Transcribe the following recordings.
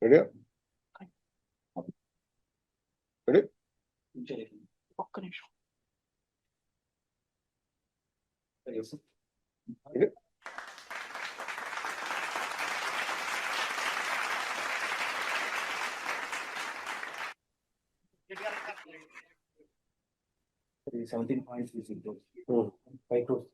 Ready ready ఒక్క నిమిషం. Ready The 17 points which it goes. 5 crores.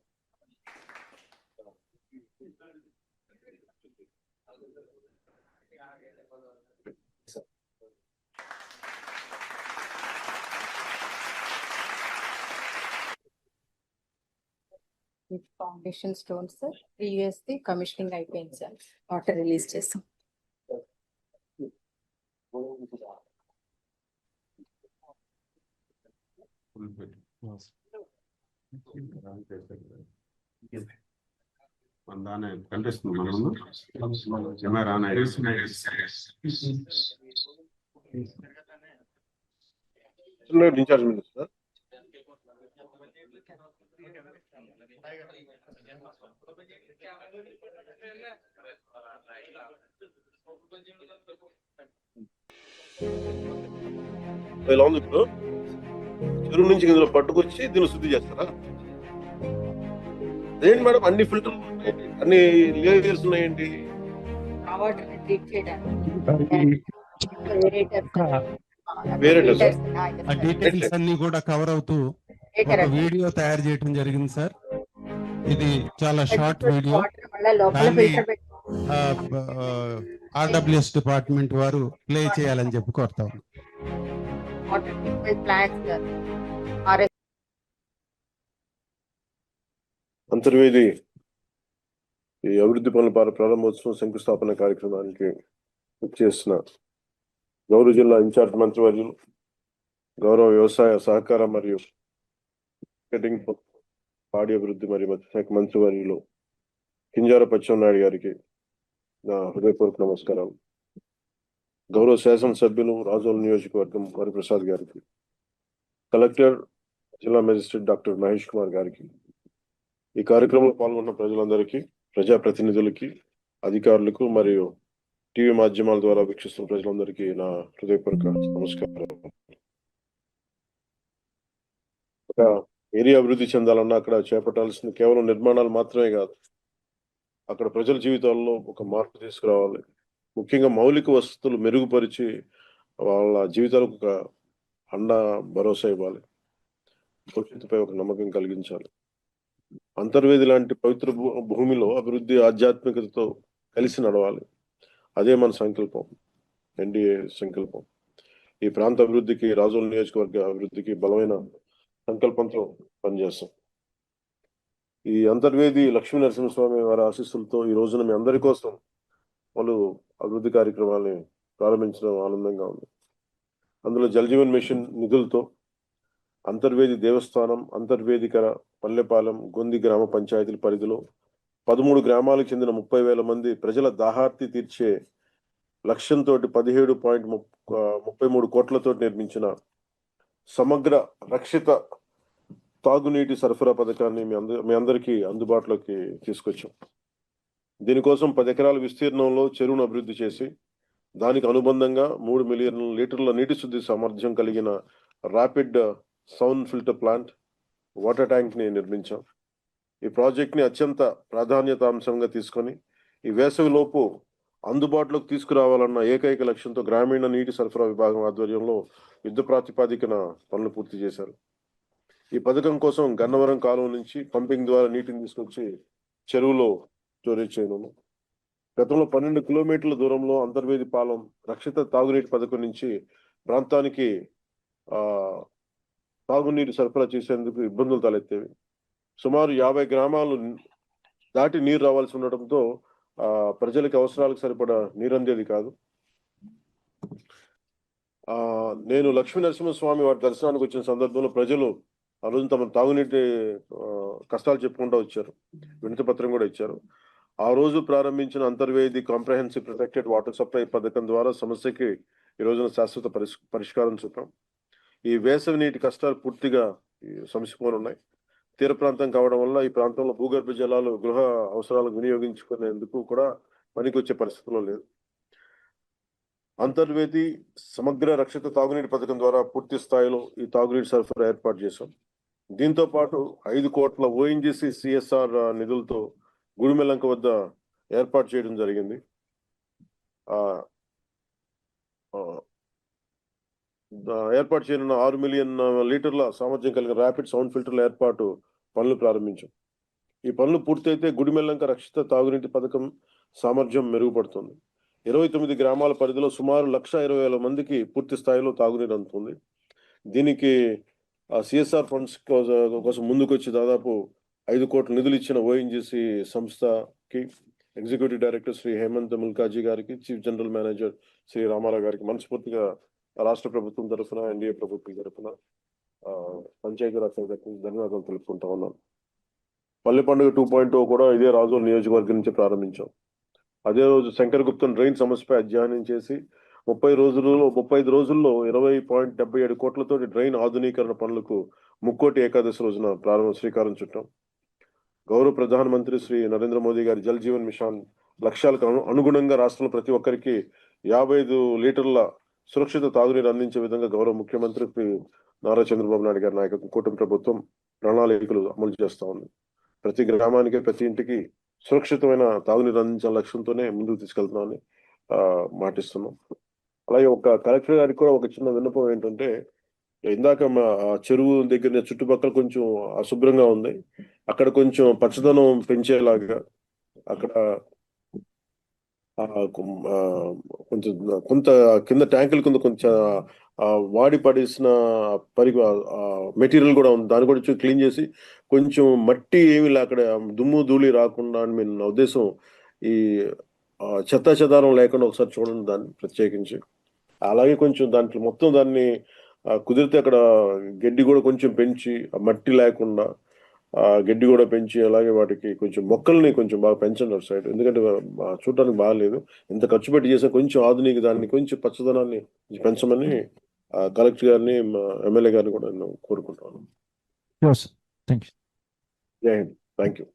Foundation stones sir, 3 years the commissioning అయిపోయింది sir. Water release చేస్తాం. దాన్ని కనిపిస్తుంది మనము కెమెరా ఇన్ఛార్జ్ మినిస్టర్ ఇలా ఉంది. ఇప్పుడు చెరువు నుంచి ఇందులో పట్టుకొచ్చి దీన్ని శుద్ధి చేస్తారా? ఏంటి మేడం అన్ని ఫిల్టర్లు ఉన్నాయండి, అన్ని లేయర్స్ ఉన్నాయండి. డీటెయిల్స్ అన్ని కూడా కవర్ అవుతూ ఒక వీడియో తయారు చేయడం జరిగింది సార్. ఇది చాలా షార్ట్ వీడియో. ఆర్డబ్ల్యూఎస్ డిపార్ట్మెంట్ వారు ప్లే చేయాలని చెప్పి కోరుతాం. అంతర్వేది ఈ అభివృద్ధి పనుల ప్రారంభోత్సవం శంకుస్థాపన కార్యక్రమానికి చేసిన గౌరవ జిల్లా ఇన్ఛార్జ్ మంత్రివర్యులు, గౌరవ వ్యవసాయ సహకార మరియు మార్కెటింగ్ పాడి అభివృద్ధి మరియు మత్స్యశాఖ మంత్రివర్యులు కింజార పచ్చెన్నాయుడు గారికి నా హృదయపూర్వక నమస్కారాలు. గౌరవ శాసనసభ్యులు రాజోల్ నియోజకవర్గం హరిప్రసాద్ గారికి, కలెక్టర్ జిల్లా మేజిస్ట్రేట్ డాక్టర్ మహేష్ కుమార్ గారికి, ఈ కార్యక్రమంలో పాల్గొన్న ప్రజలందరికీ, ప్రజాప్రతినిధులకి, అధికారులకు మరియు టీవీ మాధ్యమాల ద్వారా వీక్షిస్తున్న ప్రజలందరికీ నా హృదయపూర్వక నమస్కారం. ఒక ఏరియా అభివృద్ధి చెందాలన్నా అక్కడ చేపట్టాల్సిన కేవలం నిర్మాణాలు మాత్రమే కాదు, అక్కడ ప్రజల జీవితాల్లో ఒక మార్పు తీసుకురావాలి. ముఖ్యంగా మౌలిక వసతులు మెరుగుపరిచి వాళ్ళ జీవితాలకు ఒక అండ భరోసా ఇవ్వాలి, భవిష్యత్తుపై ఒక నమ్మకం కలిగించాలి. అంతర్వేది లాంటి పవిత్ర భూమిలో అభివృద్ధి ఆధ్యాత్మికతతో కలిసి నడవాలి. అదే మన సంకల్పం, ఎన్డీఏ సంకల్పం. ఈ ప్రాంత అభివృద్ధికి, రాజోల్ నియోజకవర్గ అభివృద్ధికి బలమైన సంకల్పంతో పనిచేస్తాం. ఈ అంతర్వేది లక్ష్మీ నరసింహస్వామి వారి ఆశీస్సులతో ఈ రోజున మీ అందరి కోసం వాళ్ళు అభివృద్ధి కార్యక్రమాలని ప్రారంభించడం ఆనందంగా ఉంది. అందులో జలజీవన్ మిషన్ నిధులతో అంతర్వేది దేవస్థానం, అంతర్వేదికర, పల్లెపాలెం, గొంది గ్రామ పంచాయతీల పరిధిలో 13 గ్రామాలకు చెందిన 30,000 మంది ప్రజల దాహార్తి తీర్చే లక్ష్యంతో 17.33 కోట్లతో నిర్మించిన సమగ్ర రక్షిత తాగునీటి సరఫరా పథకాన్ని మీ అందరికీ అందుబాటులోకి తీసుకొచ్చాం. దీనికోసం 10 ఎకరాల విస్తీర్ణంలో చెరువును అభివృద్ధి చేసి దానికి అనుబంధంగా 3 మిలియన్ లీటర్ల నీటి శుద్ధి సామర్థ్యం కలిగిన rapid sound filter plant, water tank ని నిర్మించాం. ఈ ప్రాజెక్ట్ ని అత్యంత ప్రాధాన్యతాంశంగా తీసుకొని ఈ వేసవిలోపు అందుబాటులోకి తీసుకురావాలన్న ఏకైక లక్ష్యంతో గ్రామీణ నీటి సరఫరా విభాగం ఆధ్వర్యంలో యుద్ధ ప్రాతిపాదికన పనులు పూర్తి చేశారు. ఈ పథకం కోసం గన్నవరం కాలువ నుంచి పంపింగ్ ద్వారా నీటిని తీసుకొచ్చి చెరువులో స్టోరేజ్ చేయను. గతంలో 12 కిలోమీటర్ల దూరంలో అంతర్వేది పాలెం రక్షిత తాగునీటి పథకం నుంచి ప్రాంతానికి తాగునీరు సరఫరా చేసేందుకు ఇబ్బందులు తలెత్తేవి. సుమారు 50 గ్రామాలు దాటి నీరు రావాల్సి ఉండటంతో ప్రజలకు అవసరాలకు సరిపడా నీరు అందేది కాదు. నేను లక్ష్మీ నరసింహస్వామి వారి దర్శనానికి వచ్చిన సందర్భంలో ప్రజలు ఆ రోజు తమ తాగునీటి కష్టాలు చెప్పుకుంటూ వచ్చారు, వినతి పత్రం కూడా ఇచ్చారు. ఆ రోజు ప్రారంభించిన Antarvedi comprehensive protected water supply పథకం ద్వారా సమస్యకి ఈ రోజున శాశ్వత పరిష్కారం చూపాం. ఈ వేసవి నీటి కష్టాలు పూర్తిగా సమసిపోనున్నాయి. తీర ప్రాంతం కావడం వల్ల ఈ ప్రాంతంలో భూగర్భ జలాలు గృహ అవసరాలకు వినియోగించుకునేందుకు కూడా పనికి వచ్చే పరిస్థితుల్లో లేదు. అంతర్వేది సమగ్ర రక్షిత తాగునీటి పథకం ద్వారా పూర్తి స్థాయిలో ఈ తాగునీటి సరఫరా ఏర్పాటు చేశాం. దీంతో పాటు 5 కోట్ల ఓఎన్జీసీ సిఎస్ఆర్ నిధులతో గుడిమెల్లంక వద్ద ఏర్పాటు చేయడం జరిగింది. ఏర్పాటు చేయనున్న 6 మిలియన్ లీటర్ల సామర్థ్యం కలిగిన ర్యాపిడ్ సౌండ్ ఫిల్టర్ల ఏర్పాటు పనులు ప్రారంభించాం. ఈ పనులు పూర్తయితే గుడిమెల్లంక రక్షిత తాగునీటి పథకం సామర్థ్యం మెరుగుపడుతుంది. 29 గ్రామాల పరిధిలో సుమారు 1,20,000 మందికి పూర్తి స్థాయిలో తాగునీరు అందుతుంది. దీనికి సిఎస్ఆర్ ఫండ్స్ కోసం ముందుకొచ్చి దాదాపు 5 కోట్ల నిధులు ఇచ్చిన ఓఎన్జీసీ సంస్థకి ఎగ్జిక్యూటివ్ డైరెక్టర్ శ్రీ హేమంత్ ముల్కాజీ గారికి, chief general manager Shri Ramarao గారికి మనస్ఫూర్తిగా రాష్ట్ర ప్రభుత్వం తరఫున, ఎన్డీఏ ప్రభుత్వం తరఫున, పంచాయతీరాజ్ శాఖ ధన్యవాదాలు తెలుపుకుంటా ఉన్నాను. పల్లె పండుగ 2.0 కూడా ఇదే రాజోల్ నియోజకవర్గం నుంచి ప్రారంభించాం. అదే రోజు శంకర్ గుప్తం డ్రైన్ సమస్యపై అధ్యయనం చేసి 35 రోజుల్లో 20.77 కోట్లతో డ్రైన్ ఆధునీకరణ పనులకు ముక్కోటి ఏకాదశి రోజున శ్రీకారం చుట్టాం. గౌరవ ప్రధానమంత్రి శ్రీ నరేంద్ర మోదీ గారి జల్ జీవన్ మిషన్ లక్ష్యాలకు అనుగుణంగా రాష్ట్రంలో ప్రతి ఒక్కరికి 55 లీటర్ల సురక్షిత తాగునీరు అందించే విధంగా గౌరవ ముఖ్యమంత్రి శ్రీ నారా చంద్రబాబు నాయుడు గారి నాయకత్వం కూటమి ప్రభుత్వం ప్రణాళికలు అమలు చేస్తా ఉంది. ప్రతి గ్రామానికి, ప్రతి ఇంటికి సురక్షితమైన తాగునీరు అందించాల లక్ష్యంతోనే ముందుకు తీసుకెళ్తున్నామని మాటిస్తున్నాం. అలాగే ఒక కలెక్టర్ గారికి కూడా ఒక చిన్న విన్నపం ఏంటంటే, ఇందాక మా చెరువు దగ్గర చుట్టుపక్కల కొంచెం అశుభ్రంగా ఉంది. అక్కడ కొంచెం పచ్చదనం పెంచేలాగా అక్కడ కొంచెం కొంత కింద ట్యాంకుల కింద కొంచెం వాడి పడేసిన మెటీరియల్ కూడా ఉంది. దాన్ని కూడా క్లీన్ చేసి కొంచెం మట్టి ఏమి అక్కడ దుమ్ము ధూళి రాకుండా అని నా ఉద్దేశం. ఈ చెత్త చెదారం లేకుండా ఒకసారి చూడండి దాన్ని ప్రత్యేకించి. అలాగే కొంచెం దాంట్లో మొత్తం దాన్ని కుదిరితే అక్కడ గడ్డి కూడా కొంచెం పెంచి, మట్టి లేకుండా గడ్డి కూడా పెంచి, అలాగే వాటికి కొంచెం మొక్కల్ని కొంచెం బాగా పెంచండి అటు సైడ్. ఎందుకంటే చూడటానికి బాగాలేదు. ఇంత ఖర్చు పెట్టి చేసే కొంచెం ఆధునిక దాన్ని కొంచెం పచ్చదనాన్ని పెంచమని కలెక్టర్ గారిని, ఎమ్మెల్యే గారిని కూడా నేను కోరుకుంటాను. Thank you. జై హింద్. Thank you.